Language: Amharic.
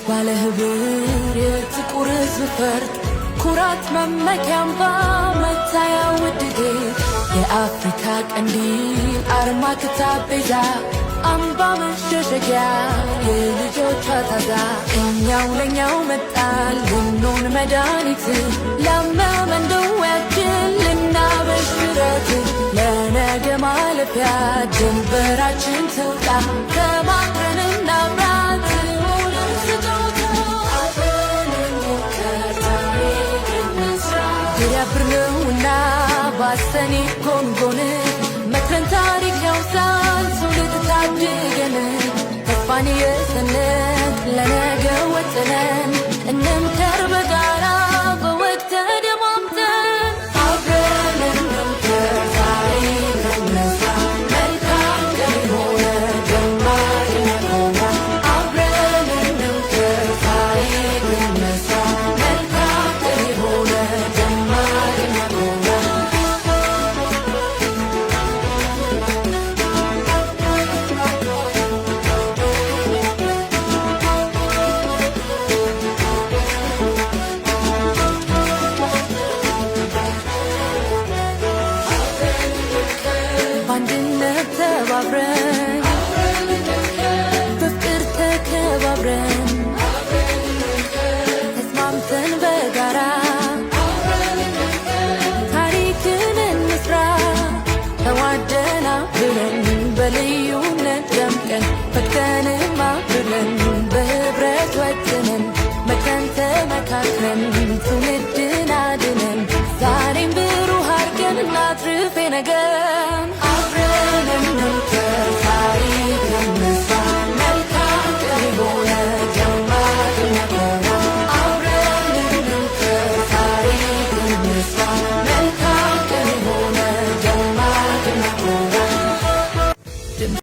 ባለ ህብር የጥቁር ሕዝብ ፈርጥ ኩራት መመኪያምባ መታያ ውድጌ የአፍሪካ ቀንዲል አርማ ክታብ ቤዛ አምባ መሸሸጊያ የልጆቿ ታዛ እኛው ለኛው መጣል ልንሆን መድኃኒት ላመመን ደዌያችን ልናበሽረት ለነገ ማለፊያ ድንበራችን ትውጣ ተባብረን እናብራት ሆነን ስጦታ ያብርነውና ባሰኔ ጎንጎን መክረን ታሪክ ያውሳል ትውልድ ታድገን ተስፋን የሰነቅ ለነገ ወጥነን እንምከር በጋራ በወግ ተደማምተን አብረን እንምከር ታሪክ እንስራ መልካም ቀን ሆነ ደማቅ ሆነ አብረን እንምከር ታሪክ እንስራ መልካም ቀን ሆነ ደማቅ ሆነ በአንድነት ተባብረን